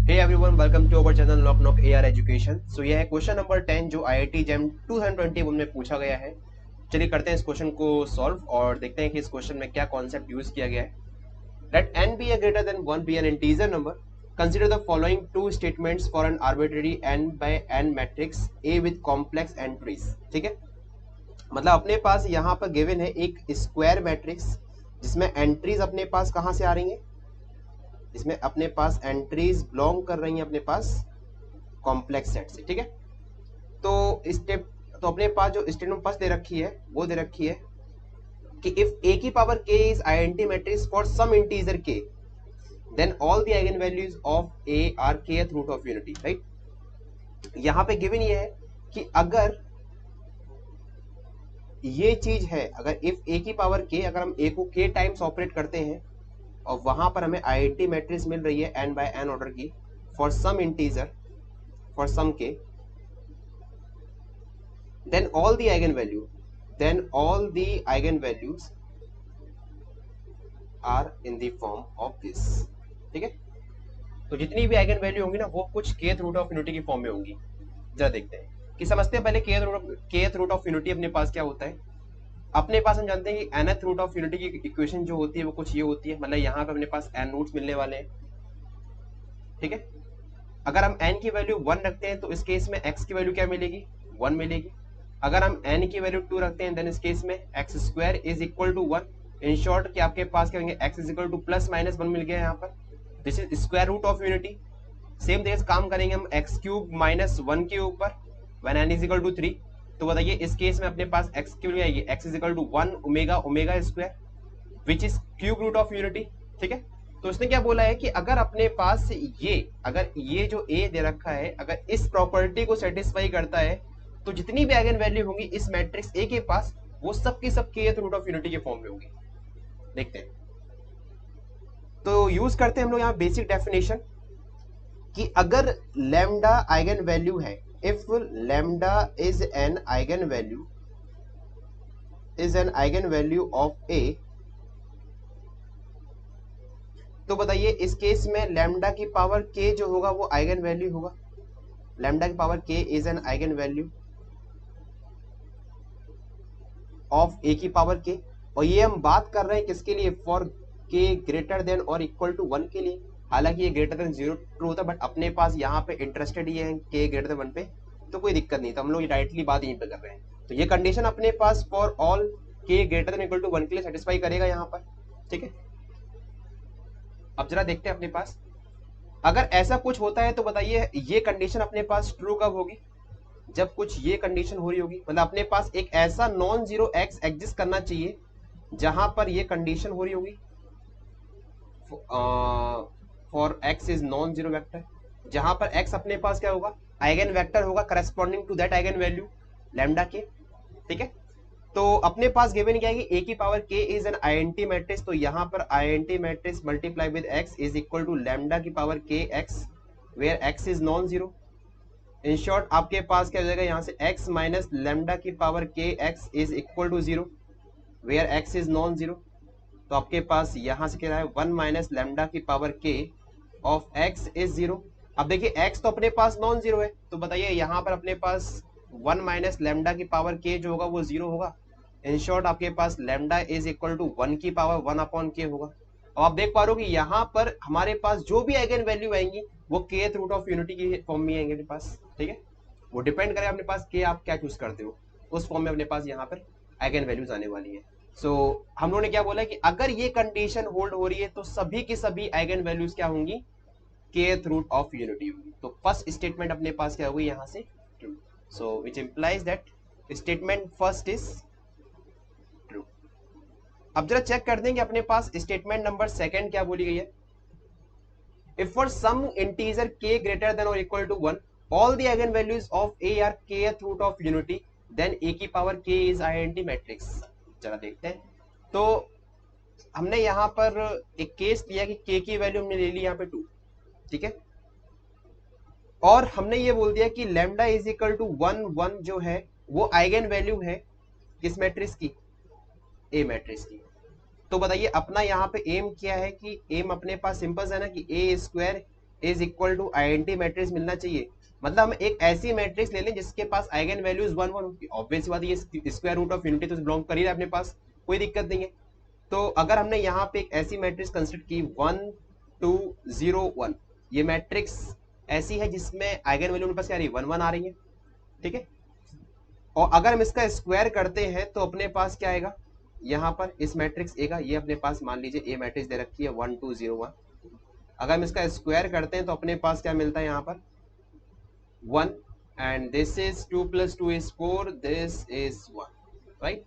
Hey everyone, welcome to our channel knock knock AR education. So यह है question number 10 जो IIT GeM 2021 में पूछा गया है। चलिए करते हैं इस क्वेश्चन को सॉल्व और देखते हैं कि इस क्वेश्चन में क्या कॉन्सेप्ट यूज किया गया है। Let n be a greater than 1 be an integer number. Consider the following two statements for an arbitrary n by n matrix A with complex entries। ठीक है, मतलब अपने पास यहाँ पर गिवन है एक स्क्वायर मैट्रिक्स जिसमें एंट्रीज अपने पास कहाँ से आ रही हैं, इसमें अपने पास एंट्रीज बिलोंग कर रही हैं अपने पास कॉम्प्लेक्स सेट से। ठीक है, तो स्टेप तो अपने पास जो स्टेटमेंट फर्स्ट दे रखी है वो दे रखी है कि इफ a की power k is identity matrix for some integer k then all the eigen values of a are kth root of unity. Right, यहाँ पे गिवन ये है कि अगर ये चीज है, अगर इफ a की पावर k, अगर हम a को k टाइम्स ऑपरेट करते हैं और वहां पर हमें आईडेंटिटी मैट्रिक्स मिल रही है n बाय n ऑर्डर की for some integer for some k, then all the eigenvalues are in the form of this। ठीक है, तो जितनी भी आइगन वैल्यू होंगी ना वो कुछ kth रूट ऑफ यूनिटी की फॉर्म में होंगी। जरा देखते हैं कि समझते हैं पहले kth रूट ऑफ यूनिटी अपने पास क्या होता है। अपने पास हम जानते हैं कि nth रूट ऑफ यूनिटी की इक्वेशन जो होती है वो कुछ ये होती है, मतलब यहाँ पे अपने पास n रूट्स मिलने वाले हैं। ठीक है, अगर हम n की वैल्यू 1 रखते हैं तो इस केस में x की वैल्यू क्या मिलेगी, 1 मिलेगी। अगर हम n की वैल्यू 2 रखते हैं देन इस केस में x square is equal to 1। In short कि आपके पास क्या होंगे, x is equal to plus minus 1 मिल गया यहाँ पर। This is square root of unity. Same तरीके से काम करेंगे हम x क्यूब माइनस 1 के ऊपर when n is equal to 3। तो बताइए इस केस में अपने पास x की वैल्यू आएगी, x is equal to 1 omega omega square which is cube root of unity. ठीक है, तो उसने क्या बोला है कि अगर अपने पास अगर ये जो a दे रखा है अगर इस प्रॉपर्टी को सेटिस्फाई करता है तो जितनी भी आइगन वैल्यू होंगी इस मैट्रिक्स A के पास वो सब की सब kth रूट ऑफ यूनिटी के फॉर्म में होंगी। देखते हैं, तो यूज करते हैं हम लोग यहाँ बेसिक डेफिनेशन कि अगर लैम्डा आइगन वैल्यू है, if lambda is an eigen value of A, तो बताइए इस केस में लैम्डा की पावर k जो होगा वो आइगन वैल्यू होगा। लैम्डा की power k is an eigen value of a की पावर k, और ये हम बात कर रहे हैं किसके लिए, फॉर k ग्रेटर देन और इक्वल टू 1 के लिए। हालांकि ये ग्रेटर देन 0 ट्रू होता है बट अपने पास यहाँ पे इंटरेस्टेड ये है k ग्रेटर देन 1 पे, तो कोई दिक्कत नहीं, तो हम लोग डायरेक्टली बात यहीं पे कर रहे हैं। तो ये कंडीशन अपने पास for all k greater than equal to 1 के लिए सेटिस्फाई करेगा यहाँ पर। ठीक है, अब जरा देखते हैं अपने पास अगर ऐसा कुछ होता है तो बताइए ये कंडीशन अपने पास ट्रू कब होगी, जब कुछ ये कंडीशन हो रही होगी, मतलब अपने पास एक ऐसा नॉन जीरो एक्स एग्जिस्ट करना चाहिए जहां पर ये कंडीशन हो रही होगी for x is non zero vector, जहां पर एक्स अपने पास क्या होगा, आइगन वेक्टर होगा corresponding to that eigen value lambda के। ठीक है, तो अपने पास गिवन क्या है कि a की power k is an identity matrix, तो यहाँ पर identity matrix multiply with x is equal to lambda की power k x where x is non zero. In short आपके पास क्या हो जाएगा, यहाँ से x माइनस लैम्डा की power k x is equal to 0 where x is non zero. तो आपके पास यहाँ से क्या है 1 माइनस लैम्डा की power k of x is 0। अब देखिए x तो अपने पास नॉन जीरो है, तो बताइए यहाँ पर अपने पास 1 माइनस लैम्डा की पावर k जो होगा वो 0 होगा। इन शॉर्ट आपके पास लैम्डा इज इक्वल टू 1 की पावर 1 अपॉन k होगा। अब आप देख पा रहे हो कि यहाँ पर हमारे पास जो भी आइगन वैल्यू आएंगी वो kth रूट ऑफ यूनिटी की फॉर्म में आएंगे अपने पास। ठीक है, वो डिपेंड करे अपने पास k आप क्या चूज करते हो, उस फॉर्म में अपने पास यहाँ पर आइगन वैल्यूज आने वाली है। सो हम लोगों ने क्या बोला कि अगर ये कंडीशन होल्ड हो रही है तो सभी की सभी आइगन वैल्यूज क्या होंगी, kth रूट ऑफ यूनिटी होगी। तो फर्स्ट स्टेटमेंट अपने पास क्या होगी यहाँ से true, so which implies that statement first is true. अब जरा चेक कर देंगे अपने पास स्टेटमेंट नंबर सेकंड क्या बोली गई है, if for some integer k greater than or equal to 1 all the eigenvalues of a are kth root of unity then a की power k is identity matrix। चला देखते हैं, तो हमने यहाँ पर एक केस लिया कि k की वैल्यू हमने ले ली यहाँ पे 2। ठीक है, और हमने ये बोल दिया कि लैम्डा इज इक्वल टू 1 1 जो है वो आइगन वैल्यू है किस मैट्रिक्स की, a मैट्रिक्स की। तो बताइए अपना यहाँ पे एम क्या है कि एम अपने पास सिंपल है ना कि a square is equal to identity matrix मिलना चाहिए। मतलब हम एक ऐसी मैट्रिक्स ले लें जिसके पास आइगन वैल्यूज 1 1 होगी। ऑब्वियस बात, ये स्क्वायर रूट ऑफ यूनिटी तो बिलोंग कर ही रहा है अपने पास, कोई दिक्कत नहीं है। तो अगर हमने यहाँ पे एक ऐसी मैट्रिक्स कंसिडर की 1 2 0 1, ये मैट्रिक्स ऐसी है जिसमें आइगन वैल्यू अपने पास क्या आ रही है, 1 1 आ रही है, ठीक है। और अगर हम इसका स्क्वायर करते हैं तो अपने पास क्या आएगा, यहाँ पर इस मैट्रिक्स ए का, ये अपने पास मान लीजिए ए मैट्रिक्स दे रखी है 1 2 0 1, अगर हम इसका स्क्वायर करते हैं तो अपने पास क्या मिलता है यहाँ पर 1, and this is 2 + 2 is 4, this is 1, right.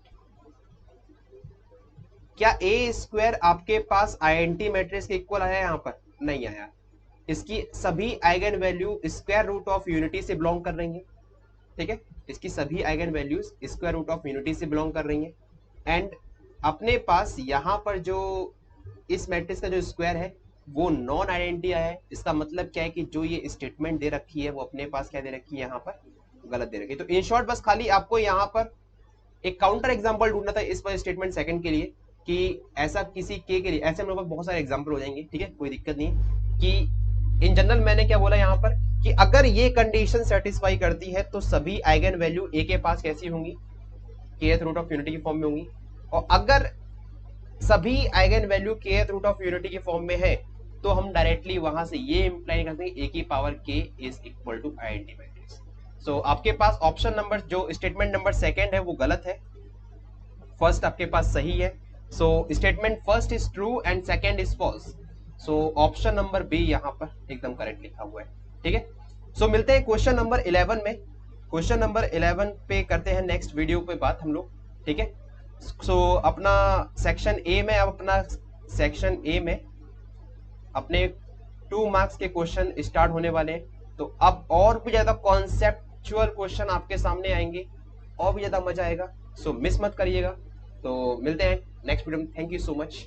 क्या ए स्क्वायर आपके पास आइडेंटिटी मैट्रिक्स के इक्वल आया यहाँ पर, नहीं आया। इसकी सभी eigen value square root of unity से बिलोंग कर रही है, ठीक है। इसकी सभी eigen values square root of unity से बिलोंग कर रही हैं। एंड अपने पास यहाँ पर जो इस मैट्रिक्स का जो स्क्वायर है वो नॉन आइडेंटिटी आया है। इसका मतलब क्या है कि जो ये स्टेटमेंट दे रखी है वो अपने पास क्या दे रखी है, यहाँ पर गलत दे रखी है। तो इन शॉर्ट बस खाली आपको यहाँ पर एक काउंटर एग्जाम्पल ढूंढना था इस पर स्टेटमेंट सेकंड के लिए, कि ऐसा किसी के लिए, ऐसे हम लोग बहुत सारे एग्जाम्पल हो जाएंगे, ठीक है, कोई दिक्कत नहीं है। कि इन जनरल मैंने क्या बोला यहाँ पर कि अगर ये कंडीशन सेटिस्फाई करती है तो सभी आइगन वैल्यू ए के पास कैसी होंगी, kth रूट ऑफ यूनिटी की फॉर्म में होंगी। और अगर सभी eigen value kth root of unity की फॉर्म में है तो हम डायरेक्टली वहां से ये इंप्लाई करते हैं a की power k is equal to identity matrix. So आपके पास ऑप्शन नंबर, जो स्टेटमेंट नंबर सेकंड है वो गलत है, फर्स्ट आपके पास सही है। So statement first is true and second is false. So option number b यहाँ पर एकदम करेक्ट लिखा हुआ है, ठीक है। सो मिलते हैं क्वेश्चन नंबर 11 में। क्वेश्चन नंबर 11 पे करते हैं नेक्स्ट वीडियो पे बात हम लोग, ठीक है। सो अपना सेक्शन ए में, अब अपना सेक्शन ए में अपने 2 मार्क्स के क्वेश्चन स्टार्ट होने वाले हैं। तो अब और भी ज्यादा कॉन्सेप्चुअल क्वेश्चन आपके सामने आएंगे, और भी ज्यादा मजा आएगा। सो मिस मत करिएगा। तो मिलते हैं नेक्स्ट वीडियो में। Thank you so much.